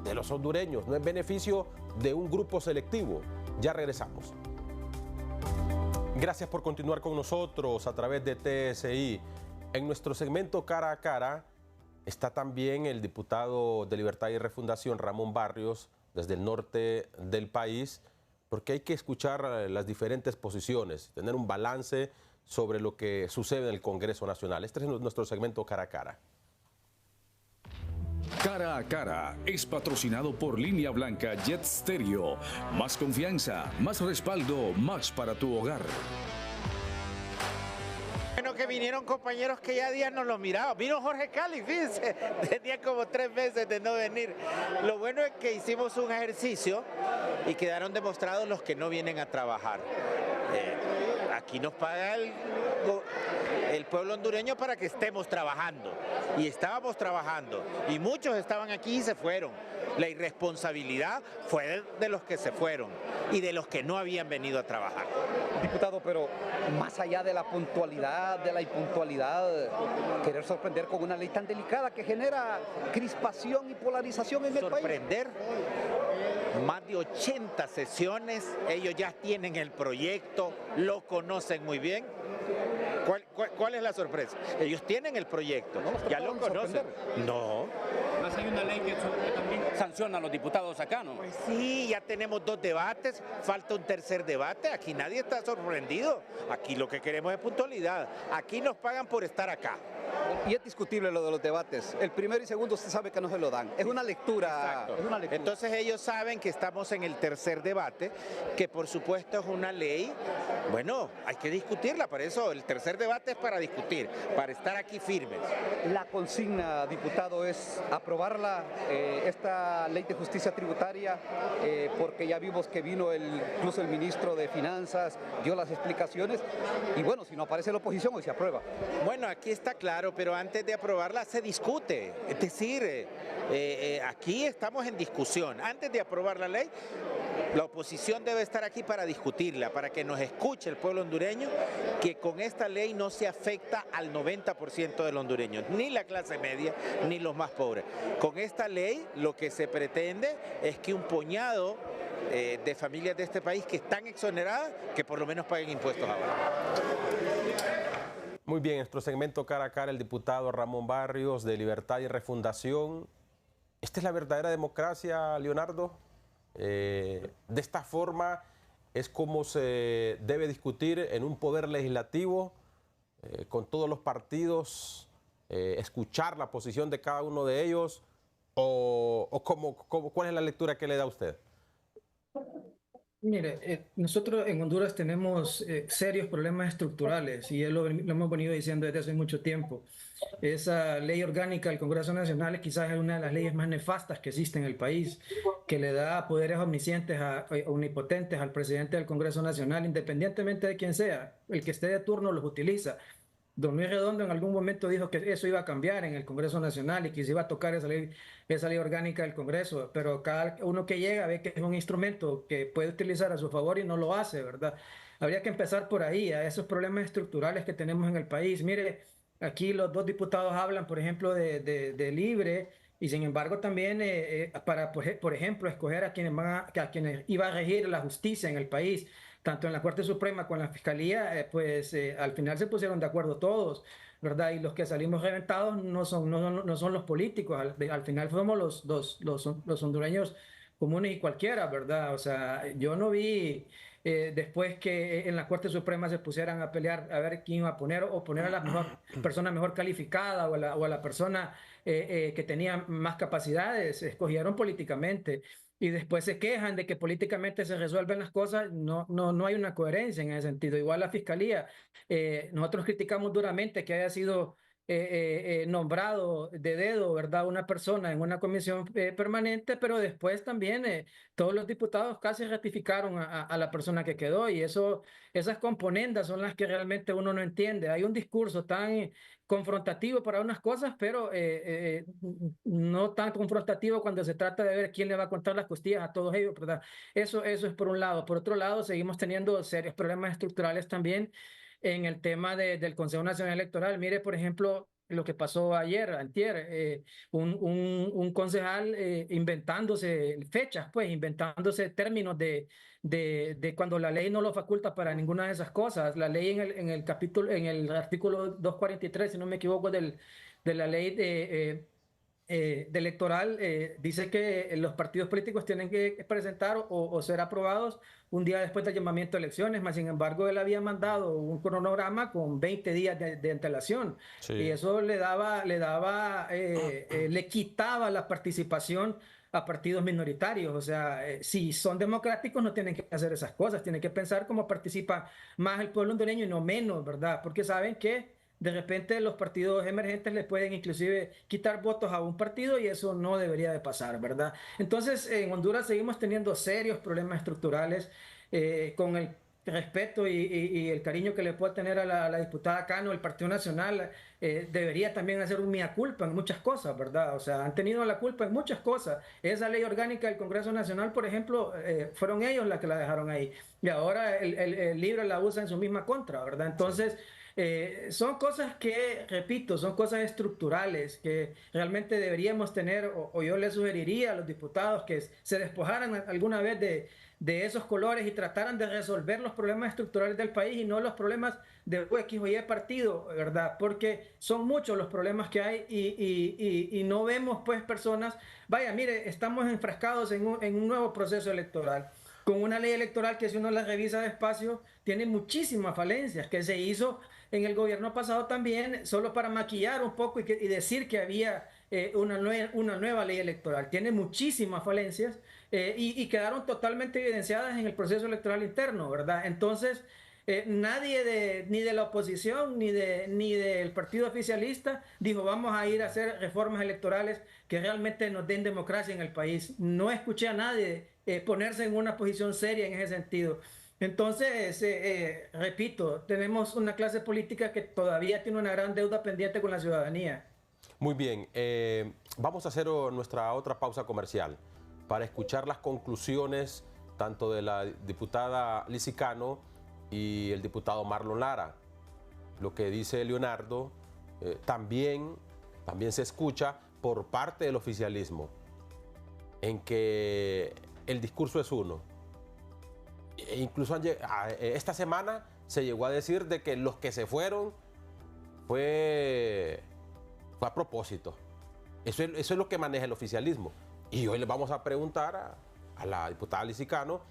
de los hondureños, no en beneficio de un grupo selectivo? Ya regresamos. Gracias por continuar con nosotros a través de TSI. En nuestro segmento Cara a Cara está también el diputado de Libertad y Refundación, Ramón Barrios, desde el norte del país, porque hay que escuchar las diferentes posiciones, tener un balance sobre lo que sucede en el Congreso Nacional. Este es nuestro segmento Cara a Cara. Cara a Cara es patrocinado por Línea Blanca Jet Stereo. Más confianza, más respaldo, más para tu hogar. Bueno, que vinieron compañeros que ya días no los miraba. Vino Jorge Cali, fíjense, tenía como 3 meses de no venir. Lo bueno es que hicimos un ejercicio y quedaron demostrados los que no vienen a trabajar. Aquí nos paga el pueblo hondureño para que estemos trabajando, y estábamos trabajando, y muchos estaban aquí y se fueron. La irresponsabilidad fue de los que se fueron y de los que no habían venido a trabajar. Diputado, pero más allá de la puntualidad, de la impuntualidad, querer sorprender con una ley tan delicada que genera crispación y polarización en el país. Sorprender. Más de 80 sesiones, ellos ya tienen el proyecto, lo conocen muy bien. ¿Cuál es la sorpresa? Ellos tienen el proyecto, ya lo conocen. No. Más hay una ley que también sanciona a los diputados acá, ¿no? Pues sí, ya tenemos 2 debates, falta un tercer debate, aquí nadie está sorprendido. Aquí lo que queremos es puntualidad, aquí nos pagan por estar acá. Y es discutible lo de los debates. El primero y segundo usted sabe que no se lo dan. Es una lectura. Exacto. Entonces ellos saben que estamos en el tercer debate, que por supuesto es una ley. Bueno, hay que discutirla, para eso el tercer debate es para discutir, para estar aquí firmes. La consigna, diputado, es aprobarla, esta ley de justicia tributaria, porque ya vimos que vino incluso el ministro de Finanzas, dio las explicaciones, y bueno, si no aparece la oposición, hoy se aprueba. Bueno, aquí está claro, pero antes de aprobarla se discute. Es decir, aquí estamos en discusión. Antes de aprobar la ley, la oposición debe estar aquí para discutirla, para que nos escuche el pueblo hondureño, que con esta ley no se afecta al 90% de los hondureños, ni la clase media, ni los más pobres. Con esta ley lo que se pretende es que un puñado de familias de este país que están exoneradas, que por lo menos paguen impuestos ahora. Muy bien, nuestro segmento Cara a Cara, el diputado Ramón Barrios de Libertad y Refundación. ¿Esta es la verdadera democracia, Leonardo? De esta forma es como se debe discutir en un poder legislativo, con todos los partidos, escuchar la posición de cada uno de ellos, o ¿cuál es la lectura que le da a usted? Mire, nosotros en Honduras tenemos serios problemas estructurales y lo hemos venido diciendo desde hace mucho tiempo. Esa ley orgánica del Congreso Nacional quizás es una de las leyes más nefastas que existe en el país, que le da poderes omniscientes, omnipotentes al presidente del Congreso Nacional, independientemente de quién sea. El que esté de turno los utiliza. Don Luis Redondo en algún momento dijo que eso iba a cambiar en el Congreso Nacional y que se iba a tocar esa ley orgánica del Congreso, pero cada uno que llega ve que es un instrumento que puede utilizar a su favor y no lo hace, ¿verdad? Habría que empezar por ahí, a esos problemas estructurales que tenemos en el país. Mire, aquí los 2 diputados hablan, por ejemplo, de libre, y sin embargo también para, por ejemplo, escoger a quienes iba a regir la justicia en el país, tanto en la Corte Suprema como en la Fiscalía, al final se pusieron de acuerdo todos, ¿verdad? Y los que salimos reventados no son los políticos, al final somos los hondureños comunes y cualquiera, ¿verdad? O sea, yo no vi después que en la Corte Suprema se pusieran a pelear a ver quién iba a poner o poner a la mejor persona mejor calificada o a la persona que tenía más capacidades, escogieron políticamente. Y después se quejan de que políticamente se resuelven las cosas, no hay una coherencia en ese sentido. Igual la Fiscalía, nosotros criticamos duramente que haya sido nombrado de dedo, ¿verdad?, una persona en una comisión permanente, pero después también todos los diputados casi ratificaron a la persona que quedó, y esas componendas son las que realmente uno no entiende. Hay un discurso tan confrontativo para unas cosas, pero no tan confrontativo cuando se trata de ver quién le va a contar las costillas a todos ellos, ¿verdad? Eso es por un lado. Por otro lado, seguimos teniendo serios problemas estructurales también en el tema del Consejo Nacional Electoral. Mire, por ejemplo, lo que pasó antier, un concejal inventándose fechas, pues inventándose términos de cuando la ley no lo faculta para ninguna de esas cosas. La ley en el artículo 243, si no me equivoco, de la ley de electoral, dice que los partidos políticos tienen que presentar o ser aprobados un día después del llamamiento a elecciones, más sin embargo él había mandado un cronograma con 20 días de antelación, sí. Y eso le quitaba la participación a partidos minoritarios. O sea, si son democráticos no tienen que hacer esas cosas, tienen que pensar cómo participa más el pueblo hondureño y no menos, ¿verdad? Porque saben que de repente los partidos emergentes le pueden inclusive quitar votos a un partido, y eso no debería de pasar, ¿verdad? Entonces, en Honduras seguimos teniendo serios problemas estructurales. Con el respeto y el cariño que le puedo tener a la diputada Cano, el Partido Nacional debería también hacer un mea culpa en muchas cosas, ¿verdad? O sea, han tenido la culpa en muchas cosas. Esa ley orgánica del Congreso Nacional, por ejemplo, fueron ellos las que la dejaron ahí, y ahora el LIBRE la usa en su misma contra, ¿verdad? Entonces, son cosas que, repito, son cosas estructurales que realmente deberíamos tener, o yo les sugeriría a los diputados que se despojaran alguna vez de esos colores y trataran de resolver los problemas estructurales del país y no los problemas de X o Y partido, ¿verdad? Porque son muchos los problemas que hay y no vemos pues personas. Vaya, mire, estamos enfrascados en un nuevo proceso electoral, con una ley electoral que, si uno la revisa despacio, tiene muchísimas falencias, que se hizo en el gobierno pasado también solo para maquillar un poco y decir que había una nueva ley electoral. Tiene muchísimas falencias y quedaron totalmente evidenciadas en el proceso electoral interno, ¿verdad? Entonces, nadie ni de la oposición ni del partido oficialista dijo vamos a ir a hacer reformas electorales que realmente nos den democracia en el país. No escuché a nadie ponerse en una posición seria en ese sentido. Entonces, repito, tenemos una clase política que todavía tiene una gran deuda pendiente con la ciudadanía. Muy bien, vamos a hacer nuestra otra pausa comercial para escuchar las conclusiones tanto de la diputada Lizzy Cano y el diputado Marlon Lara. Lo que dice Leonardo también se escucha por parte del oficialismo, en que el discurso es uno. E incluso esta semana se llegó a decir de que los que se fueron fue a propósito. Eso es lo que maneja el oficialismo. Y hoy le vamos a preguntar a la diputada Lizzy Cano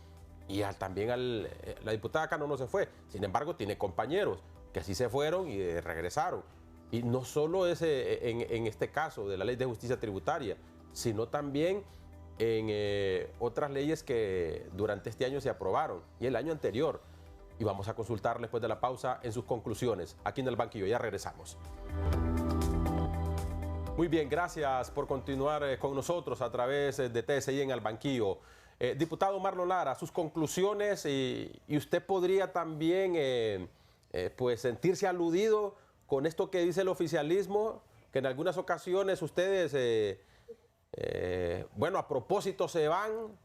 y también la diputada Cano no se fue. Sin embargo, tiene compañeros que sí se fueron y regresaron. Y no solo es en este caso de la Ley de Justicia Tributaria, sino también en otras leyes que durante este año se aprobaron y el año anterior. Y vamos a consultar después de la pausa en sus conclusiones aquí en el banquillo. Ya regresamos. Muy bien, gracias por continuar con nosotros a través de TSI en el banquillo. Diputado Marlon Lara, sus conclusiones, y usted podría también pues sentirse aludido con esto que dice el oficialismo, que en algunas ocasiones ustedes bueno, a propósito se van.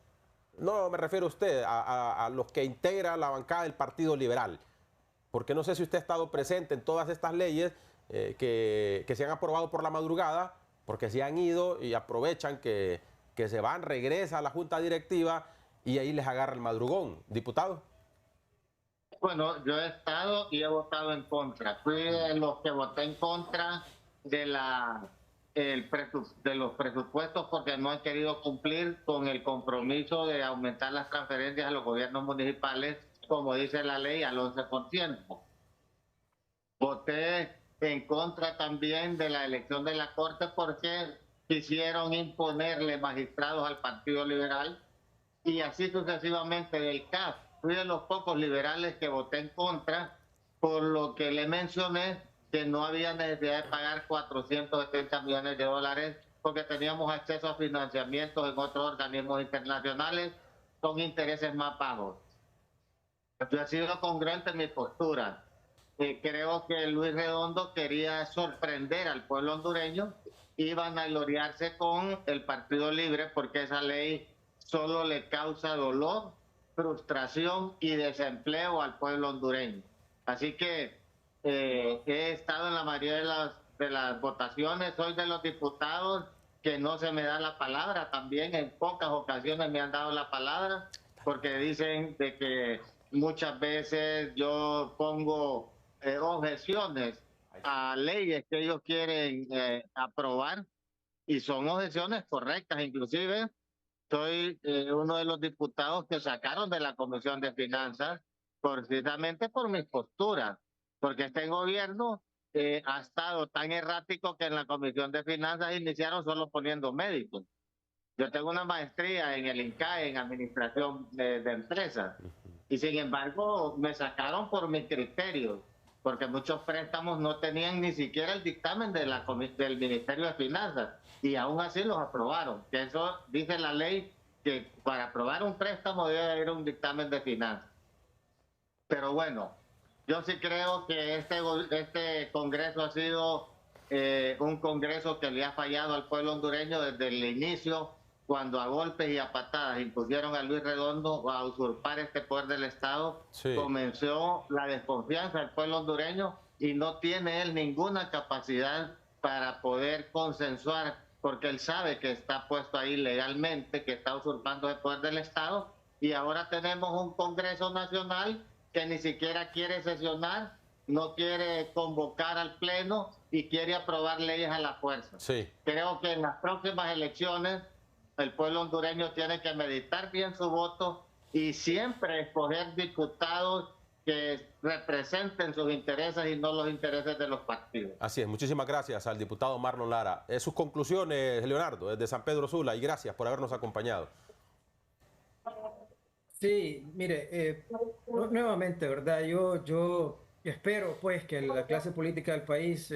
No me refiero a usted, a los que integran la bancada del Partido Liberal, porque no sé si usted ha estado presente en todas estas leyes que se han aprobado por la madrugada, porque se han ido y aprovechan que se van, regresa a la junta directiva y ahí les agarra el madrugón. Diputado. Bueno, yo he estado y he votado en contra. Fui de los que voté en contra de de los presupuestos porque no han querido cumplir con el compromiso de aumentar las transferencias a los gobiernos municipales, como dice la ley, al 11%. Voté en contra también de la elección de la Corte porque quisieron imponerle magistrados al Partido Liberal y así sucesivamente del CAF. Fui de los pocos liberales que voté en contra, por lo que le mencioné que no había necesidad de pagar 470 millones de dólares porque teníamos acceso a financiamientos en otros organismos internacionales con intereses más bajos. Yo he sido congruente en mi postura. Creo que Luis Redondo quería sorprender al pueblo hondureño y vanagloriarse con el Partido Libre porque esa ley solo le causa dolor, frustración y desempleo al pueblo hondureño. Así que he estado en la mayoría de las votaciones, soy de los diputados que no se me da la palabra, también en pocas ocasiones me han dado la palabra porque dicen de que muchas veces yo pongo objeciones a leyes que ellos quieren aprobar y son objeciones correctas. Inclusive soy uno de los diputados que sacaron de la Comisión de Finanzas precisamente por mis posturas, porque este gobierno ha estado tan errático que en la Comisión de Finanzas iniciaron solo poniendo médicos. Yo tengo una maestría en el INCAE, en Administración de Empresas, y sin embargo me sacaron por mis criterios, porque muchos préstamos no tenían ni siquiera el dictamen de del Ministerio de Finanzas, y aún así los aprobaron. Que eso dice la ley, que para aprobar un préstamo debe haber un dictamen de finanzas. Pero bueno, yo sí creo que este Congreso ha sido un Congreso que le ha fallado al pueblo hondureño desde el inicio, cuando a golpes y a patadas impusieron a Luis Redondo a usurpar este poder del Estado. Sí. Comenzó la desconfianza del pueblo hondureño y no tiene él ninguna capacidad para poder consensuar, porque él sabe que está puesto ahí legalmente, que está usurpando el poder del Estado, y ahora tenemos un Congreso Nacional que ni siquiera quiere sesionar, no quiere convocar al Pleno y quiere aprobar leyes a la fuerza. Sí. Creo que en las próximas elecciones el pueblo hondureño tiene que meditar bien su voto y siempre escoger diputados que representen sus intereses y no los intereses de los partidos. Así es, muchísimas gracias al diputado Marlon Lara. Sus conclusiones, Leonardo, desde San Pedro Sula, y gracias por habernos acompañado. Sí, mire, nuevamente, ¿verdad? Yo espero pues que la clase política del país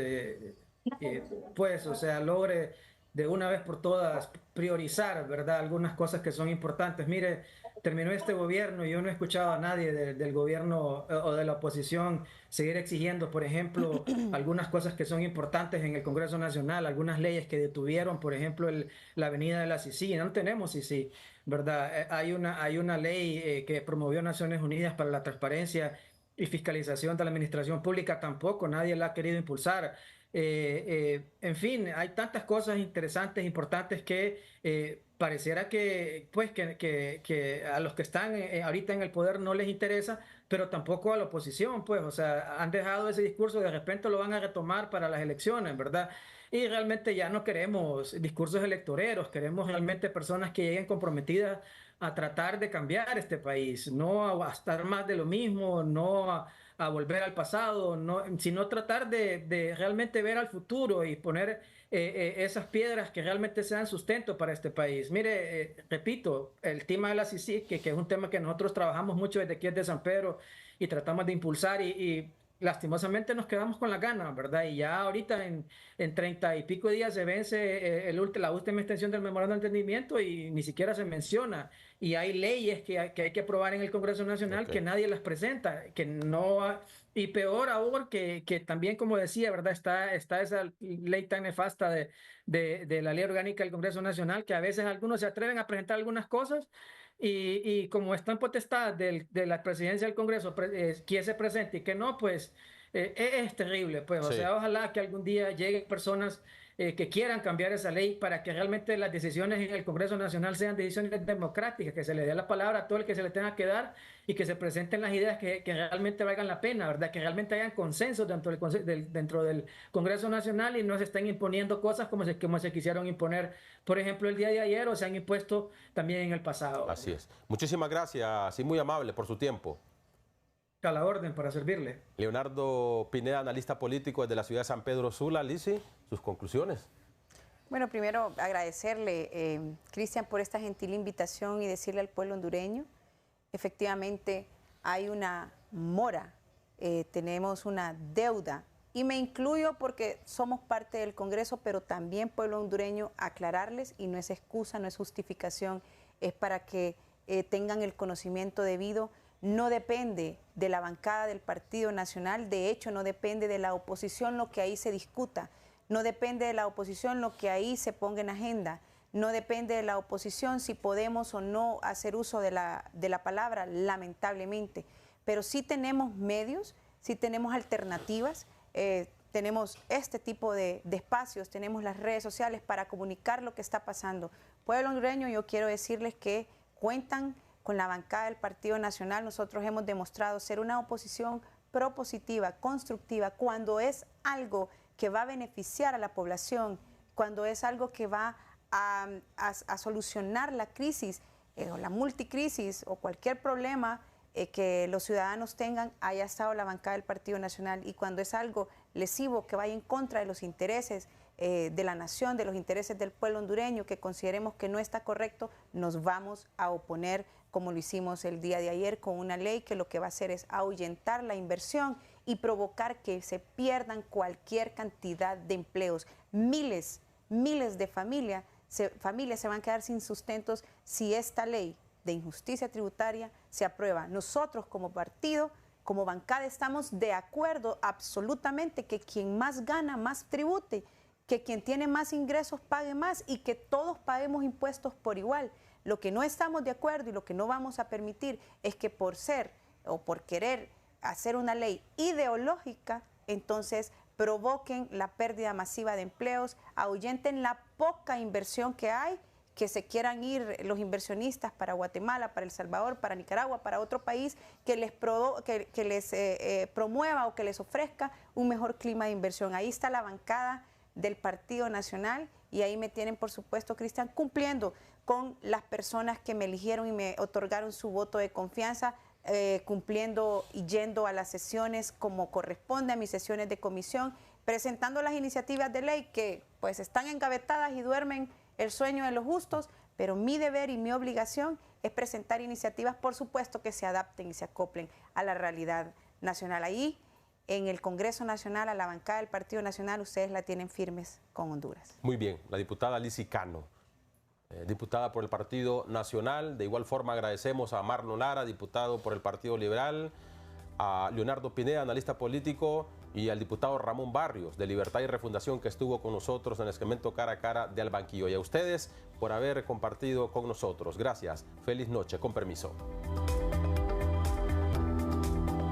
pues, o sea, logre de una vez por todas priorizar, ¿verdad?, algunas cosas que son importantes. Mire, terminó este gobierno y yo no he escuchado a nadie del gobierno o de la oposición seguir exigiendo, por ejemplo, algunas cosas que son importantes en el Congreso Nacional, algunas leyes que detuvieron, por ejemplo, la avenida de la Sisi. No tenemos Sisi, ¿verdad? Hay una ley que promovió Naciones Unidas para la transparencia y fiscalización de la administración pública, tampoco nadie la ha querido impulsar. En fin, hay tantas cosas interesantes, importantes que pareciera que, pues, que a los que están ahorita en el poder no les interesa, pero tampoco a la oposición, pues, o sea, han dejado ese discurso, de repente lo van a retomar para las elecciones, ¿verdad? Y realmente ya no queremos discursos electoreros, queremos realmente personas que lleguen comprometidas a tratar de cambiar este país, no a estar más de lo mismo, no a volver al pasado, no, sino tratar de realmente ver al futuro y poner esas piedras que realmente sean sustento para este país. Mire, repito, el tema de la CICI, que es un tema que nosotros trabajamos mucho desde aquí desde San Pedro y tratamos de impulsar y lastimosamente nos quedamos con la gana, ¿verdad? Y ya ahorita en 30 y pico días se vence la última extensión del memorándum de entendimiento y ni siquiera se menciona. Y hay leyes que hay que aprobar en el Congreso Nacional que nadie las presenta, que no... Y peor aún que también, como decía, ¿verdad? Está esa ley tan nefasta de la ley orgánica del Congreso Nacional, que a veces algunos se atreven a presentar algunas cosas y como está en potestad de la presidencia del Congreso, quién se presente y que no, pues es terrible. Pues, sí. O sea, ojalá que algún día lleguen personas que quieran cambiar esa ley para que realmente las decisiones en el Congreso Nacional sean decisiones democráticas, que se le dé la palabra a todo el que se le tenga que dar y que se presenten las ideas que realmente valgan la pena, ¿verdad? Que realmente hayan consenso dentro del Congreso Nacional y no se estén imponiendo cosas como se quisieron imponer, por ejemplo, el día de ayer o se han impuesto también en el pasado. Así es. Muchísimas gracias y muy amable por su tiempo. A la orden, para servirle. Leonardo Pineda, analista político desde la ciudad de San Pedro Sula. Lisi, sus conclusiones. Bueno, primero agradecerle, Cristian, por esta gentil invitación y decirle al pueblo hondureño, efectivamente hay una mora, tenemos una deuda, y me incluyo porque somos parte del Congreso, pero también pueblo hondureño, aclararles, y no es excusa, no es justificación, es para que tengan el conocimiento debido. No depende de la bancada del Partido Nacional, de hecho no depende de la oposición lo que ahí se discuta, no depende de la oposición lo que ahí se ponga en agenda, no depende de la oposición si podemos o no hacer uso de la palabra, lamentablemente, pero sí tenemos medios, sí tenemos alternativas, tenemos este tipo de espacios, tenemos las redes sociales para comunicar lo que está pasando. Pueblo hondureño, yo quiero decirles que cuentan con la bancada del Partido Nacional. Nosotros hemos demostrado ser una oposición propositiva, constructiva, cuando es algo que va a beneficiar a la población, cuando es algo que va a solucionar la crisis o la multicrisis o cualquier problema que los ciudadanos tengan, haya estado la bancada del Partido Nacional, y cuando es algo lesivo que vaya en contra de los intereses de la nación, de los intereses del pueblo hondureño, que consideremos que no está correcto, nos vamos a oponer, como lo hicimos el día de ayer con una ley que lo que va a hacer es ahuyentar la inversión y provocar que se pierdan cualquier cantidad de empleos. Miles de familias se van a quedar sin sustentos si esta ley de injusticia tributaria se aprueba. Nosotros como partido, como bancada, estamos de acuerdo absolutamente que quien más gana, más tribute, que quien tiene más ingresos pague más y que todos paguemos impuestos por igual. Lo que no estamos de acuerdo y lo que no vamos a permitir es que por ser o por querer hacer una ley ideológica, entonces provoquen la pérdida masiva de empleos, ahuyenten la poca inversión que hay, que se quieran ir los inversionistas para Guatemala, para El Salvador, para Nicaragua, para otro país, que les promueva o que les ofrezca un mejor clima de inversión. Ahí está la bancada del Partido Nacional y ahí me tienen, por supuesto, Cristian, cumpliendo con las personas que me eligieron y me otorgaron su voto de confianza, cumpliendo y yendo a las sesiones como corresponde, a mis sesiones de comisión, presentando las iniciativas de ley que pues están engavetadas y duermen el sueño de los justos, pero mi deber y mi obligación es presentar iniciativas, por supuesto, que se adapten y se acoplen a la realidad nacional. Ahí, en el Congreso Nacional, a la bancada del Partido Nacional, ustedes la tienen firmes con Honduras. Muy bien, la diputada Lisi Cano, diputada por el Partido Nacional. De igual forma agradecemos a Marlon Lara, diputado por el Partido Liberal, a Leonardo Pineda, analista político, y al diputado Ramón Barrios, de Libertad y Refundación, que estuvo con nosotros en el segmento Cara a Cara de Al Banquillo. Y a ustedes por haber compartido con nosotros. Gracias. Feliz noche. Con permiso.